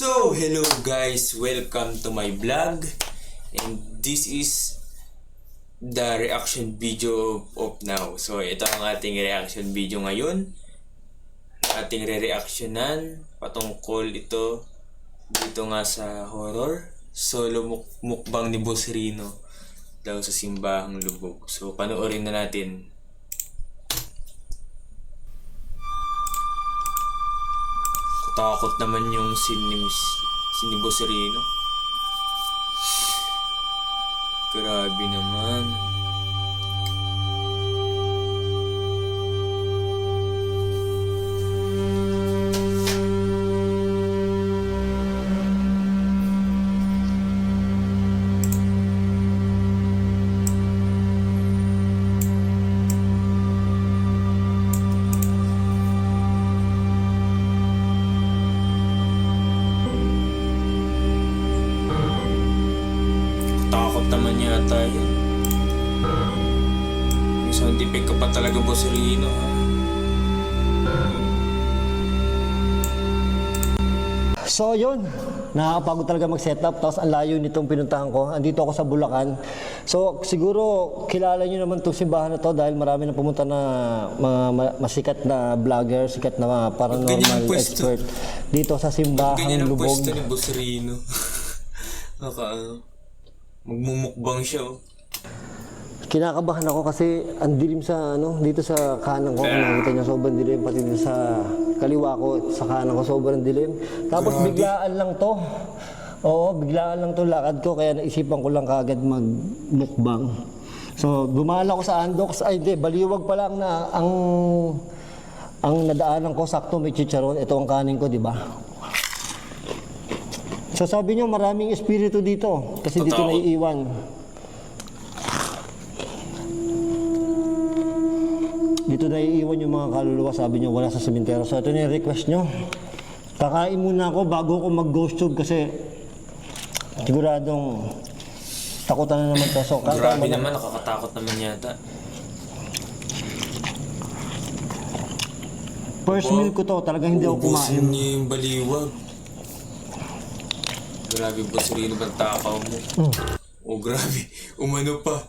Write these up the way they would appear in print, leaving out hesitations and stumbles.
So, hello guys, welcome to my vlog, and this is the reaction video of now. So, ito ang ating reaction video ngayon. Ating re-reactionan patungkol ito dito nga sa horror solo mukbang ni Boss Rino daw sa Simbahang Lubog. So, panoorin na natin. Takot naman yung si Boss Rino. Grabe naman. Takot naman yata yun. May sound effect ka pa talaga, Boss Rino, ha? So yun, nakakapagod talaga mag-setup. Tapos ang layo nitong pinuntahan ko. Andito ako sa Bulacan. So siguro kilala nyo naman itong simbahan na to dahil marami na pumunta na mga masikat na vlogger, sikat na mga paranormal expert dito sa Simbahang Ganyan ang Lubog. pwesto ni Boss Rino. Magmumukbang siya, oh. Kinakabahan ako kasi ang dilim sa dito sa kanan ko. Kung nakita niyo, sobrang dilim. Pati dito sa kaliwa ko, sa kanan ko, sobrang dilim. Tapos biglaan lang to. Oo, biglaan lang to lakad ko. Kaya naisipan ko lang kaagad magmukbang. So, dumaan ako sa Andox. Ay, hindi, baliwag pa lang na ang nadaanan ko, sakto may chicharon. Ito ang kanin ko, di ba? So, sabi niyo, maraming espiritu dito. Kasi dito naiiwan. Dito naiiwan yung mga kaluluwa, sabi niyo, wala sa sementeryo. So ito na yung request niyo. Kakain muna ako bago ako mag-ghost tube kasi siguradong takutan na naman to. So, grabe naman, nakakatakot naman yata. First meal ko to, talagang hindi ako kumain. Ubusin niyo yung baliwag. Grabe, Boss Rino, bang takaw mo? Oh, grabe. Umano pa.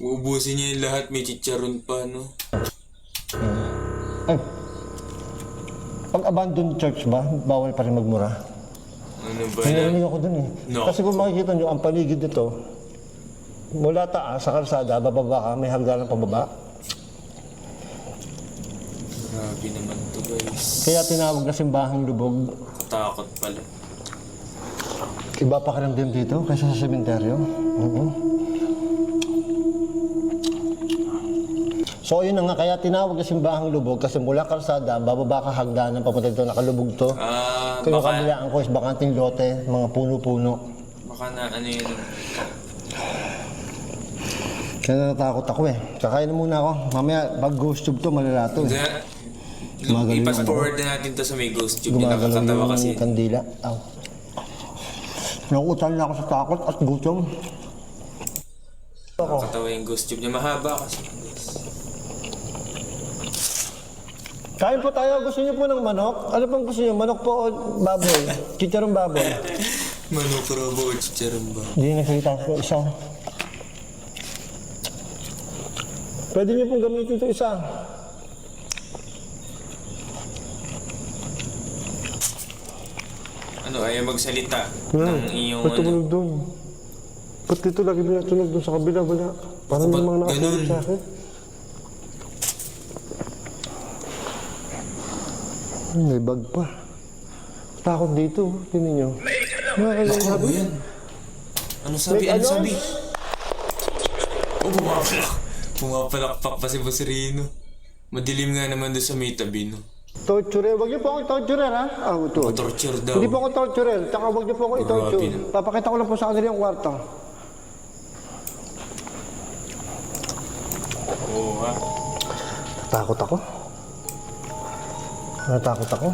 Uubusin niya yung lahat, may chicharon pa, no? Ay, pag abandoned church ba, bawal pa rin magmura? Ano ba Narinig yan? ako dun eh. No. Kasi kung makikita nyo, ang paligid nito, mula taas sa kalsada, bababa ka, may hagdanan pababa. Grabe naman to, guys. Kaya tinawag na Simbahang Lubog. Katakot pala. Iba pa karamdam dito kaysa sa sementeryo. So yun na nga, kaya tinawag na Simbahang Lubog kasi mula kalsada, bababa ka hagdanan, papunta dito, nakalubog to. Kaya kabilaan ko is bakanting lote, mga puno-puno. Baka na ano yun. Kaya natakot ako eh. Kakain na muna ako. Mamaya, pag ghost tube to, malala to eh. I-fast forward na natin to sa may ghost tube. Gumagalaw Nakakatawa yung kasi. kandila. Aw. Nakuutan na ako sa takot at gutom. Nakakatawa yung ghost tube niya. Mahaba kasi. Kain po tayo. Gusto niyo po ng manok? Ano pang gusto niyo? Manok po o baboy? Chicharong baboy? Manok, robo, o chicharon ba? Hindi nagsalita ko isa. Pwede niyo pong gamitin ito isa. Ano, ayaw magsalita ng iyong Ba't tumunog doon? Ba't dito lagi binatunog doon sa kabila? Wala. Parang may mga nakasunod sa akin. May bag pa. Takot dito. Tingnan niyo. Ano yan? Ano sabi? Ano sabi? Oh, pumapalakpak pa si Boss Rino. Madilim nga naman doon sa may tabi, no? Torture. Huwag niyo po akong torture, ha? Ito. Torture daw. Hindi po ako torture. Tsaka huwag niyo po ako i-torture. Grabe. Papakita ko lang po sa kanila yung kwarto. Oo, ha? Takot ako. Natakot ako.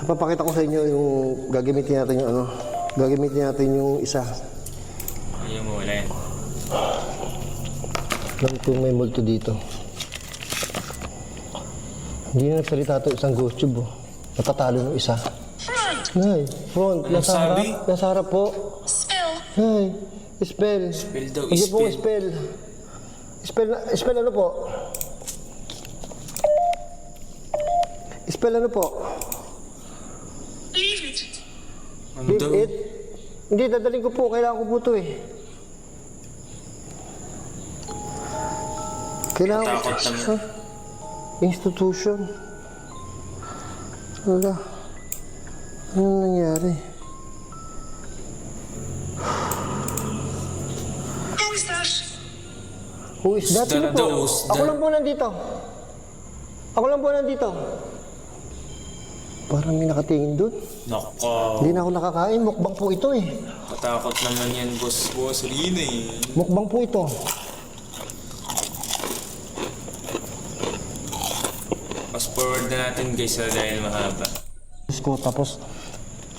Papakita ko sa inyo yung gagamitin natin yung gagamitin natin yung isa. Ayaw mo, wala yan. Ito may multo dito. Hindi na nagsalita ito isang ghost tube. Natatalo ng isa. Nay, front. Anong Nasa harap. sabi? Nasa harap po. Spill. Nay, spell. Spell daw, Huwag niyo po spell. spell. Spell ano po? Spell ano po? Leave it. Ano Leave daw? it. Hindi, dadaling ko po. Kailangan ko po ito eh. Kailangan ko. Takot naman. Ha? Institution. Wala. Ano nangyari? Who is that? Who is that? Sino po? Who's that? Who's Ako that? lang po nandito. Ako lang po nandito. Parang may nakatingin doon. Nako. Hindi na ako nakakain. Mukbang po ito eh. Katakot naman yan, boss. Boss, Rina eh. Mukbang po ito. Fast forward na natin guys dahil mahaba. Diyos ko, tapos,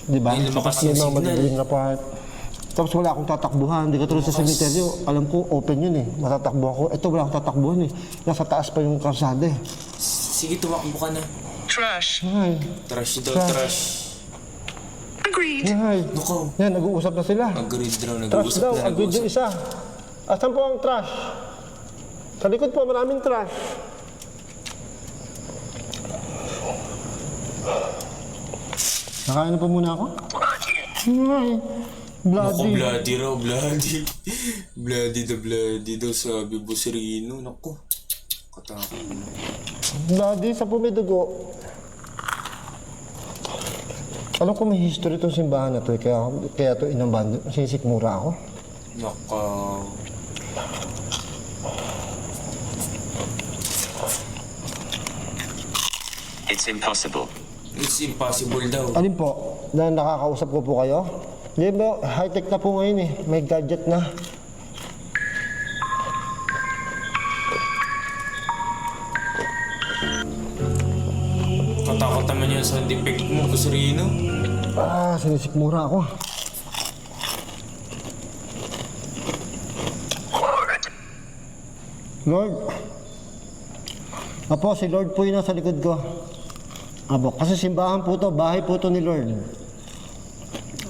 di ba? May lumakas yung Yung mga signal. madilim na part. Tapos wala akong tatakbuhan. Hindi ka tulad sa cemetery. Alam ko, open yun eh. Matatakbuhan ko. Ito wala akong tatakbuhan eh. Nasa taas pa yung kalsada eh. Sige, tumakbo ka na. Trash. Ay, Trash daw, Trash. trash. Agreed. ay. Nako. Yan, nag-uusap na sila. Agreed daw, Trash nag-uusap daw, na ang video nag-uusap. isa. Asan po ang trash? Sa likod po, maraming trash. Nakain na po muna ako? Ay, Nako, bloody. bloody raw, bloody. Bloody the bloody daw sabi boss Rino. Nako. Katakot. Bloody, sa po may dugo. Alam ko may history itong simbahan na to eh, kaya ito inabandon. Sisikmura ako. Nako. It's impossible. It's impossible daw. Alin po? Na nakakausap ko po kayo? Di ba, high-tech na po ngayon eh. May gadget na. Katakot naman yung sound effect mo, boss Rino. Sinisikmura ako. Lord. Apo, si Lord po yun nasa likod ko. Apo, kasi simbahan po to, bahay po to ni Lord.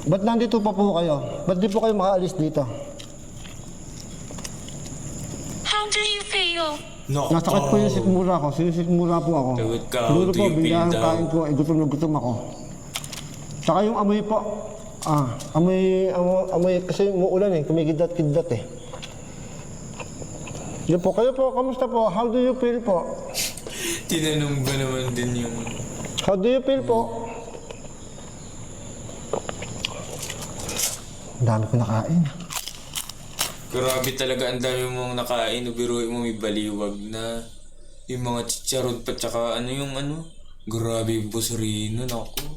Ba't nandito pa po kayo? Ba't di po kayo makaalis dito? How do you feel? Nako. Nasakit po yung sikmura ko, sinisikmura po ako. Tawid ka, Siguro how do po, you feel biglang daw? kain ko, gutom na gutom ako. Tsaka yung amoy po, amoy, kasi umuulan eh, kumikidlat-kidlat eh. Yun po, kayo po, kamusta po? How do you feel po? Tinanong ba naman din yung... How do you feel po? Ang dami ko nakain. Grabe talaga, ang dami mong nakain. Biruin mo may baliwag na. Yung mga chicharod pa tsaka ano yung ano. Grabe yung boss Rino, naku.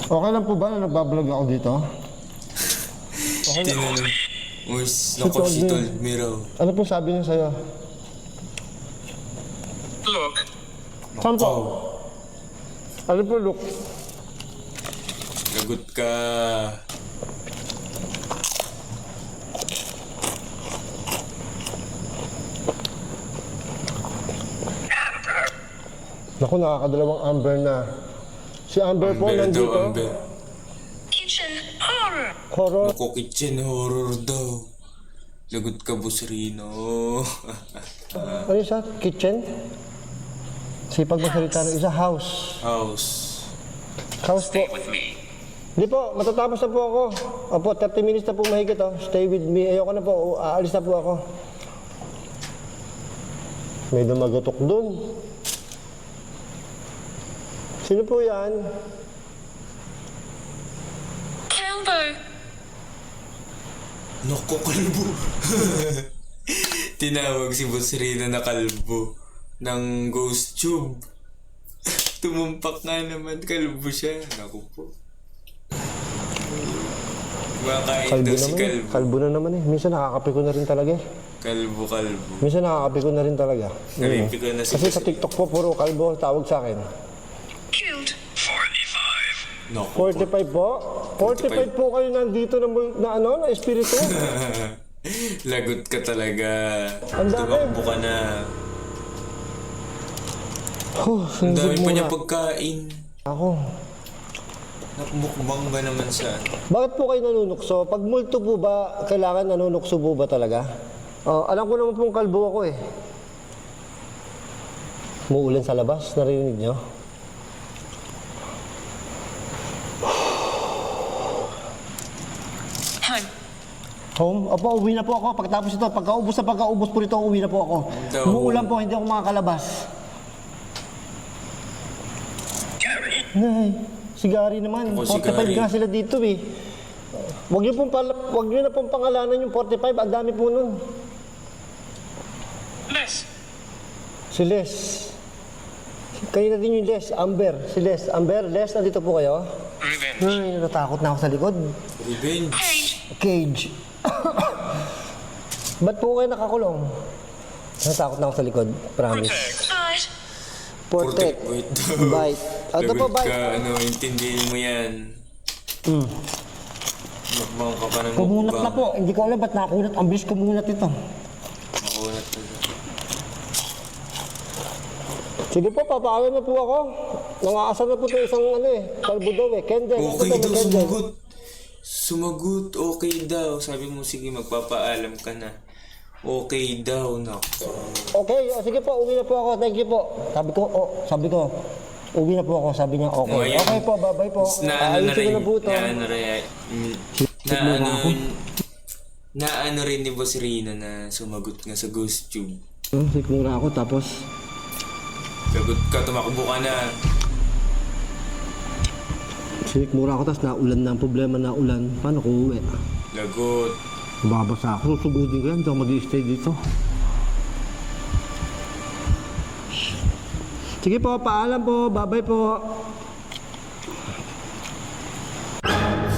Okay lang po ba na nagbablog ako dito? Tinanong. Naku, she told me raw. Ano po sabi niya sa'yo? Look. Saan po? Ano po, look? Lagot ka. Naku, nakakadalawang Amber na. Si Amber, po Amber daw, nandito. Amber. Kitchen horror. Horror. Naku, kitchen horror daw. Lagot ka, boss Rino. Ano yun siya? Kitchen? Sipag magsalita ng isa, house. House. House po. With me. Hindi po, matatapos na po ako. Opo, 30 minutes na po mahigit. Oh. Stay with me. Ayoko na po, aalis na po ako. May dumagutok dun. Sino po yan? Calvo. Naku, kalbo. Tinawag si boss Rino na kalbo. Ng ghost tube. Tumumpak nga naman, kalbo siya. Naku po. Makain Kalbo daw si naman eh. kalbo. Kalbo na naman eh. Minsan nakakapi ko na rin talaga eh. Kalbo. Minsan nakakapi ko na rin talaga. Naripi ko na si Kasi sa TikTok po, puro kalbo tawag sa akin. Killed. 45. Naku. 45 po? 45 po kayo nandito na ano, na espiritu? Lagot ka talaga. Ang dami. Tumakbo ka na. Ang Sundot dami pa muna. niya pagkain. Ako. Nakmukbang ba naman sa... Bakit po kayo nanunukso? Pag multo po ba, kailangan nanunukso po ba talaga? Alam ko naman pong kalbo ako eh. Muulan sa labas, narinig nyo? Home. Home? Opo, uwi na po ako. Pagkatapos ito, pagkaubos po nito, uwi na po ako. Daw. Umuulan po, hindi ako makakalabas. Nay, si Gary naman. Ako, si 45 Gary. nga sila dito eh. Huwag niyo na pong pangalanan yung 45, ang dami po nun. Les. Si Les. Kayo na din yung Les, Amber. Si Les, Amber, Les, nandito po kayo? Revenge. Ay, natatakot na ako sa likod. Revenge. Cage. Cage. Ba't po kayo nakakulong? Natatakot na ako sa likod, promise. Bite. Protect. Wait. Bite. Ito po, Lagot bite. ka, intindihin mo yan. Mukbang ka pa ng Kumunat mukbang. na po. Hindi ko alam ba't nakunat. Ang bilis kumunat ito. Makunat na. Sige po, papaalam na po ako. Nangaasar na po ito isang kalbo daw eh. Kendall. Okay Ito, daw, Kendall. sumagot. Sumagot, okay daw. Sabi mo, sige, magpapaalam ka na. Okay daw, nako. Okay, sige po, uwi na po ako. Thank you po. Sabi ko, uwi na po ako. Sabi niya, okay. Oh, ayan. Okay po, bye-bye po. Naano na Ayusin ko rin. na po ito. Naano rin ni Boss Rino na sumagot nga sa Ghost Tube. Sikmura ako, tapos Lagot ka, tumakbo ka na. sinikmura ako, tapos naulan na ang problema, naulan. Paano ko uwi? Lagot. Babasa ako, susugudin ko yan. Hindi ako mag-i-stay dito. Sige po, paalam po. Bye-bye po.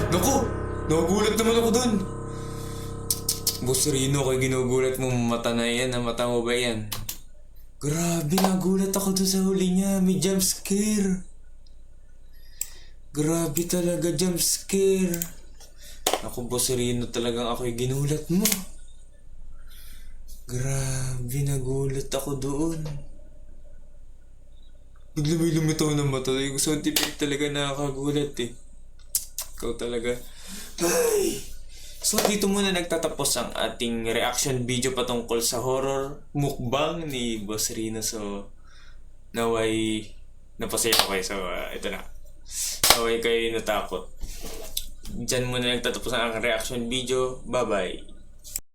Naku! Nagugulat naman ako dun. Boss Rino, kay ginugulat mo mata na yan. Ang mata mo ba yan? Grabe, nagulat ako dun sa huli niya. May jump scare. Grabe talaga, jump scare. Ako, Boss Rino, talagang ako'y ginulat mo. Grabe, nagulat ako doon. Bigla may lumitaw ng mata. Yung sound effect talaga nakakagulat eh. Ikaw talaga. Ay! So dito muna nagtatapos ang ating reaction video patungkol sa horror mukbang ni Boss Rino. So naway napasaya ko kayo. So ito na. Naway kayo natakot. Diyan muna nagtatapos ang reaction video. Bye bye.